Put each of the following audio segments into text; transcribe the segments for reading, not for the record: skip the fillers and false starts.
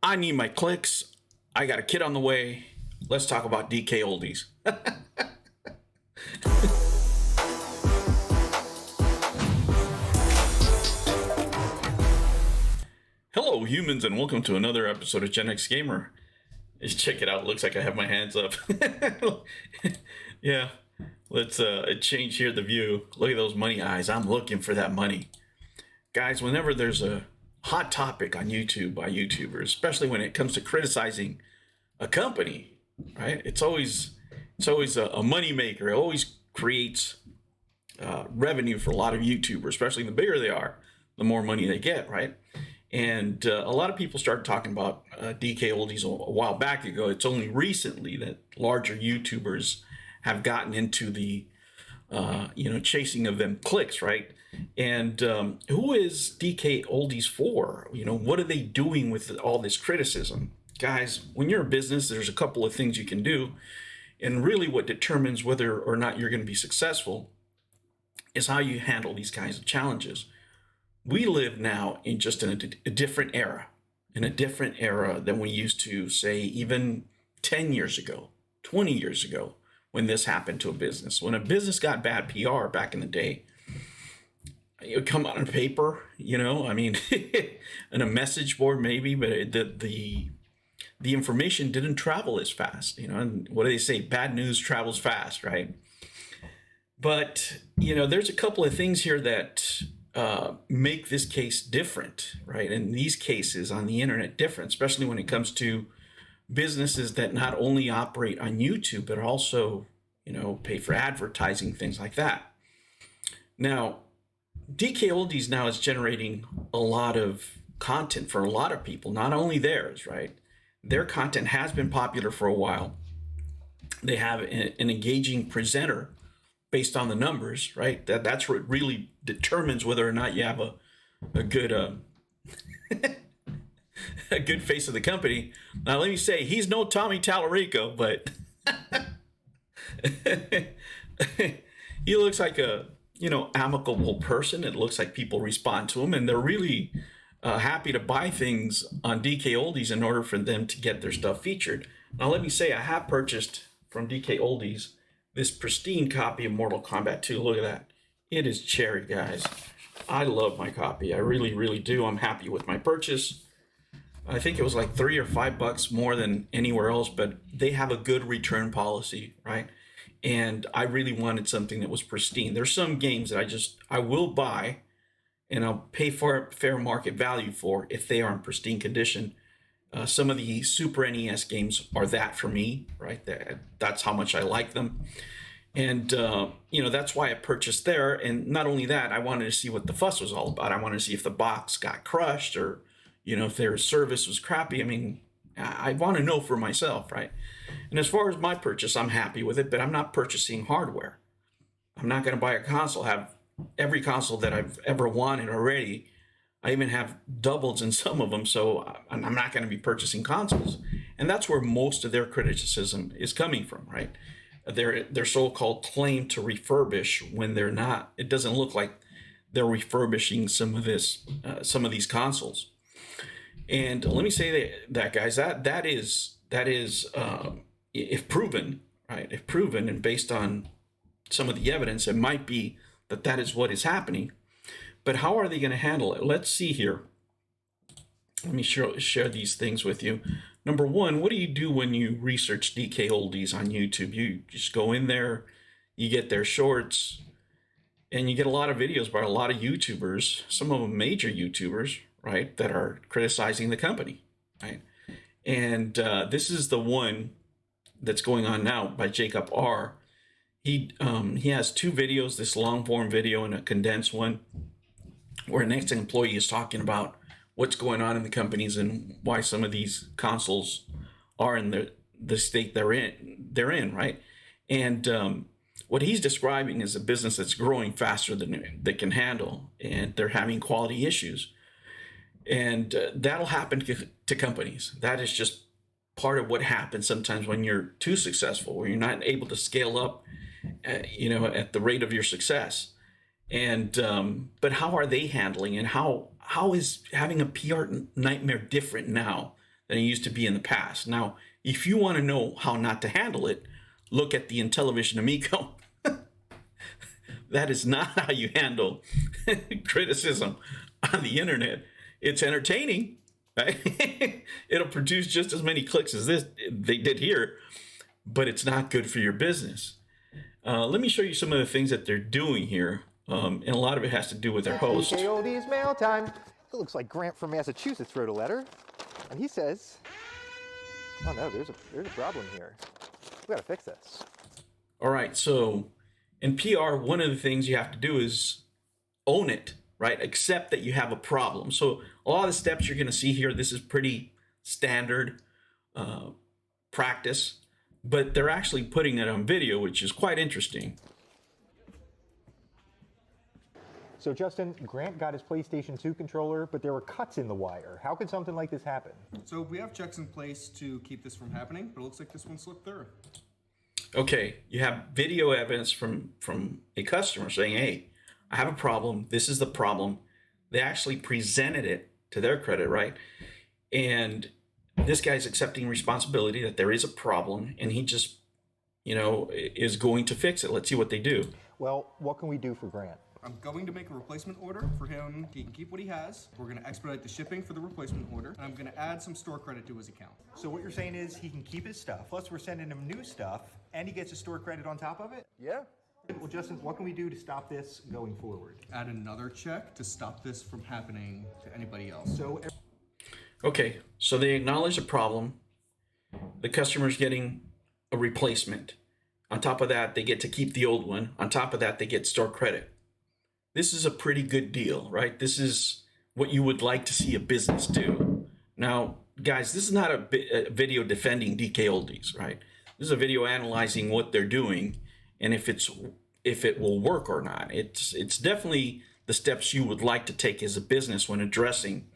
I need my clicks. I got a kid on the way. Let's talk about DK Oldies. Hello, humans, and welcome to another episode of Gen X Gamer. Just check it out. Looks like I have my hands up. Yeah, let's change here the view. Look at those money eyes. I'm looking for that money. Guys, whenever there's a hot topic on YouTube by YouTubers, especially when it comes to criticizing a company, right? It's always a money maker. It always creates revenue for a lot of YouTubers, especially the bigger they are, the more money they get, right? And a lot of people started talking about DK Oldies a while back ago. It's only recently that larger YouTubers have gotten into the chasing of them clicks, right? And who is DK Oldies for? What are they doing with all this criticism? Guys, when you're a business, there's a couple of things you can do. And really what determines whether or not you're going to be successful is how you handle these kinds of challenges. We live now in just a different era, than we used to, say, even 10 years ago, 20 years ago, when this happened to a business. When a business got bad PR back in the day, it would come out on paper, in a message board maybe, but the information didn't travel as fast, and what do they say? Bad news travels fast, right? But, there's a couple of things here that make this case different, right? And these cases on the internet different, especially when it comes to businesses that not only operate on YouTube, but also, pay for advertising, things like that. Now, DK Oldies now is generating a lot of content for a lot of people, not only theirs, right? Their content has been popular for a while. They have an engaging presenter based on the numbers, right? That's what really determines whether or not you have a good a good face of the company. Now, let me say, he's no Tommy Tallarico, but he looks like a amicable person. It looks like people respond to him, and they're really happy to buy things on DK Oldies in order for them to get their stuff featured. Now, let me say, I have purchased from DK Oldies this pristine copy of Mortal Kombat 2. Look at that. It is cherry, guys. I love my copy. I really, really do. I'm happy with my purchase. I think it was like $3 or $5 more than anywhere else, but they have a good return policy, right? And I really wanted something that was pristine. There's some games that I will buy and I'll pay for fair market value for if they are in pristine condition. Some of the Super NES games are that for me, right? That's how much I like them. And, that's why I purchased there. And not only that, I wanted to see what the fuss was all about. I wanted to see if the box got crushed or, if their service was crappy. I want to know for myself, right? And as far as my purchase, I'm happy with it, but I'm not purchasing hardware. I'm not going to buy a console, have every console that I've ever wanted already. I even have doubles in some of them, so I'm not going to be purchasing consoles. And that's where most of their criticism is coming from, right? Their so-called claim to refurbish when they're not. It doesn't look like they're refurbishing some of these consoles. And let me say that guys, that is if proven, right? If proven and based on some of the evidence, it might be that is what is happening. But how are they going to handle it? Let's see here. Let me share these things with you. Number one, what do you do when you research DK Oldies on YouTube? You just go in there, you get their shorts, and you get a lot of videos by a lot of YouTubers, some of them major YouTubers, right, that are criticizing the company, right? And this is the one that's going on now by Jacob R. He has two videos, this long form video and a condensed one, where an ex-employee is talking about what's going on in the companies and why some of these consoles are in the state they're in, right? And what he's describing is a business that's growing faster than they can handle, and they're having quality issues. And that'll happen to companies. That is just part of what happens sometimes when you're too successful, where you're not able to scale up, at the rate of your success. And but how are they handling, and how is having a PR nightmare different now than it used to be in the past. Now, if you want to know how not to handle it, look at the Intellivision Amico. That is not how you handle criticism on the internet. It's entertaining, right? It'll produce just as many clicks as this they did here, but it's not good for your business. Let me show you some of the things that they're doing here, and a lot of it has to do with their host. Hey, Oldies, mail time. It looks like Grant from Massachusetts wrote a letter, and he says, "Oh no, there's a problem here. We gotta fix this." All right, so in PR, one of the things you have to do is own it, right? Accept that you have a problem. So a lot of the steps you're going to see here, this is pretty standard practice, but they're actually putting it on video, which is quite interesting. So Justin, Grant got his PlayStation 2 controller, but there were cuts in the wire. How could something like this happen? So we have checks in place to keep this from happening, but it looks like this one slipped through. Okay, you have video evidence from a customer saying, hey, I have a problem. This is the problem. They actually presented it to their credit, right? And this guy's accepting responsibility that there is a problem, and he just, is going to fix it. Let's see what they do. Well, what can we do for Grant? I'm going to make a replacement order for him. He can keep what he has. We're going to expedite the shipping for the replacement order. And I'm going to add some store credit to his account. So what you're saying is he can keep his stuff, plus we're sending him new stuff, and he gets a store credit on top of it? Yeah. Well, Justin, what can we do to stop this going forward? Add another check to stop this from happening to anybody else. Okay, so they acknowledge the problem. The customer's getting a replacement. On top of that, they get to keep the old one. On top of that, they get store credit. This is a pretty good deal, right? This is what you would like to see a business do. Now, guys, this is not a video defending DK Oldies, right? This is a video analyzing what they're doing and if it will work or not. It's definitely the steps you would like to take as a business when addressing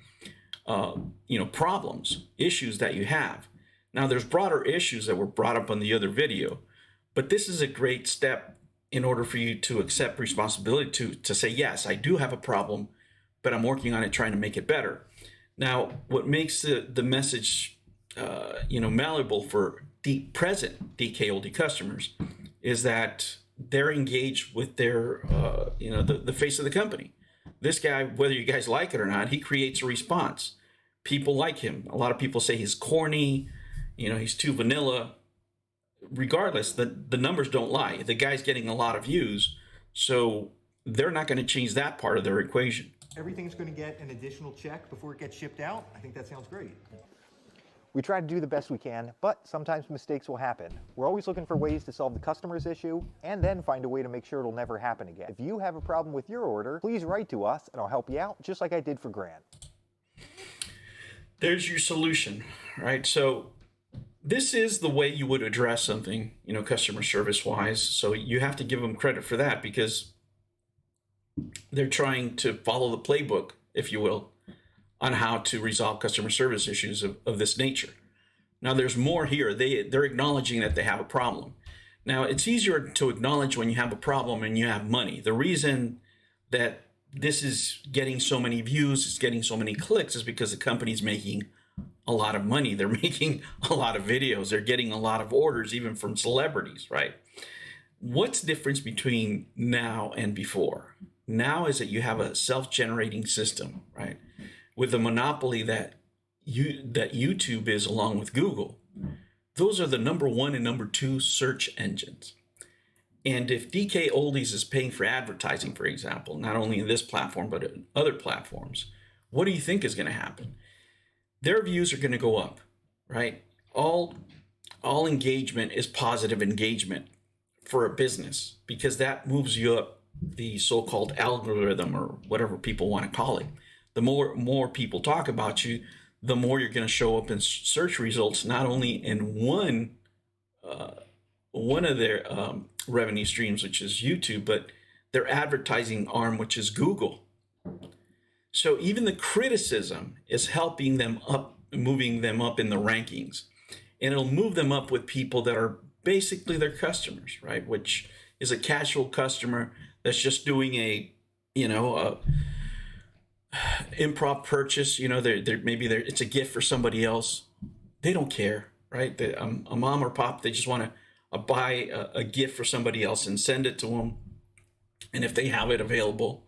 problems, issues that you have. Now, there's broader issues that were brought up on the other video, but this is a great step in order for you to accept responsibility to say, yes, I do have a problem, but I'm working on it, trying to make it better. Now, what makes the message, malleable for present DK Oldie customers is that they're engaged with their, the face of the company. This guy, whether you guys like it or not, he creates a response. People like him. A lot of people say he's corny, he's too vanilla. Regardless, the numbers don't lie. The guy's getting a lot of views, so they're not going to change that part of their equation. Everything's going to get an additional check before it gets shipped out. I think that sounds great. We try to do the best we can, but sometimes mistakes will happen. We're always looking for ways to solve the customer's issue and then find a way to make sure it'll never happen again. If you have a problem with your order, please write to us and I'll help you out, just like I did for Grant. There's your solution, right? So this is the way you would address something, customer service wise. So you have to give them credit for that because they're trying to follow the playbook, if you will, on how to resolve customer service issues of this nature. Now, there's more here. They're acknowledging that they have a problem. Now, it's easier to acknowledge when you have a problem and you have money. The reason that this is getting so many views, it's getting so many clicks is because the company's making a lot of money. They're making a lot of videos. They're getting a lot of orders, even from celebrities, right? What's the difference between now and before? Now is that you have a self-generating system, right? With the monopoly that YouTube is along with Google. Those are the number 1 and number 2 search engines. And if DK Oldies is paying for advertising, for example, not only in this platform, but in other platforms, what do you think is going to happen? Their views are going to go up, right? All engagement is positive engagement for a business because that moves you up the so-called algorithm or whatever people want to call it. The more people talk about you, the more you're going to show up in search results, not only in one of their revenue streams, which is YouTube, but their advertising arm, which is Google. So even the criticism is helping them up, moving them up in the rankings. And it'll move them up with people that are basically their customers, right? Which is a casual customer that's just doing improv purchase, you know, it's a gift for somebody else. They don't care, right? A mom or pop, they just want to buy a gift for somebody else and send it to them. And if they have it available,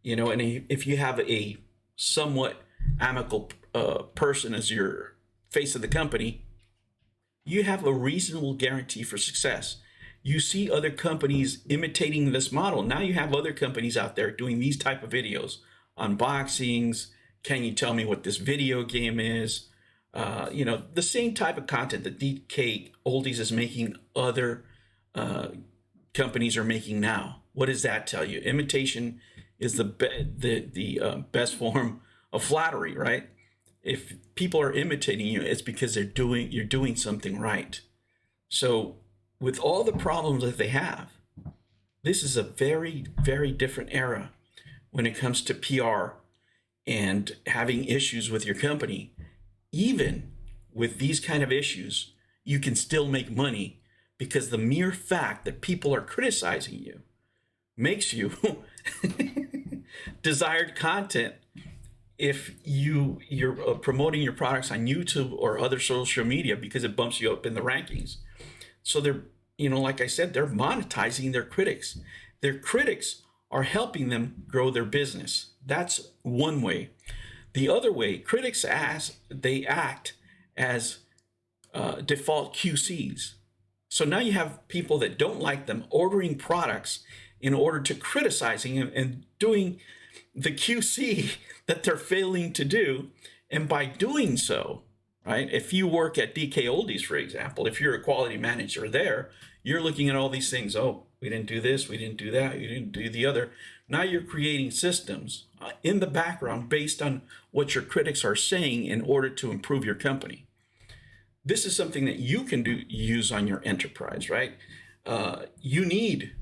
you know, and if you have a somewhat amicable person as your face of the company, you have a reasonable guarantee for success. You see other companies imitating this model. Now you have other companies out there doing these type of videos, unboxings. Can you tell me what this video game is? You know, the same type of content that DK Oldies is making, other companies are making now. What does that tell you? Imitation is the best form of flattery, right? If people are imitating you, it's because you're doing something right. So with all the problems that they have, this is a very, very different era when it comes to PR and having issues with your company. Even with these kind of issues, you can still make money, because the mere fact that people are criticizing you makes you desired content. If you're promoting your products on YouTube or other social media, because it bumps you up in the rankings. So they're, you know, like I said, they're monetizing their critics. Their critics are helping them grow their business. That's one way. The other way, critics they act as default QCs. So now you have people that don't like them ordering products in order to criticizing them and doing the QC that they're failing to do. And by doing so, right, if you work at DK Oldies, for example, if you're a quality manager there, you're looking at all these things. Oh, we didn't do this, we didn't do that, we didn't do the other. Now you're creating systems in the background based on what your critics are saying in order to improve your company. This is something that you can use on your enterprise, right? You need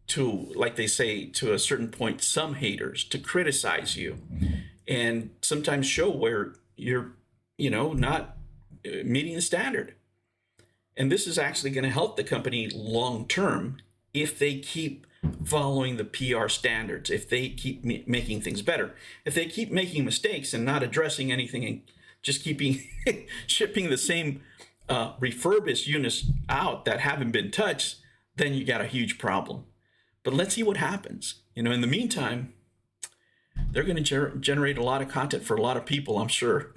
to, like they say, to a certain point, some haters to criticize you and sometimes show where you're, you know, not meeting the standard. And this is actually going to help the company long term if they keep following the PR standards, if they keep making things better. If they keep making mistakes and not addressing anything and just keeping shipping the same refurbished units out that haven't been touched, then you got a huge problem. But let's see what happens. You know, in the meantime, they're going to generate a lot of content for a lot of people, I'm sure.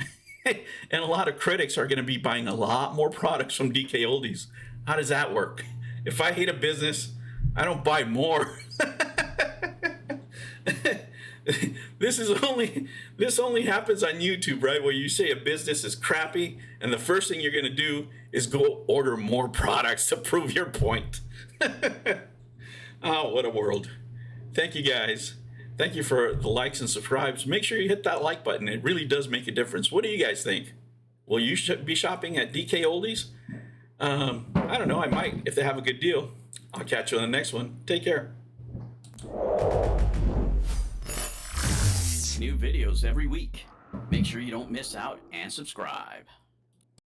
And a lot of critics are going to be buying a lot more products from DK Oldies. How does that work? If I hate a business, I don't buy more. This only happens on YouTube, right? Where you say a business is crappy, and the first thing you're going to do is go order more products to prove your point. Oh, what a world. Thank you, guys. Thank you for the likes and subscribes. Make sure you hit that like button. It really does make a difference. What do you guys think? Will you be shopping at DK Oldies? I don't know. I might, if they have a good deal. I'll catch you on the next one. Take care. New videos every week. Make sure you don't miss out and subscribe.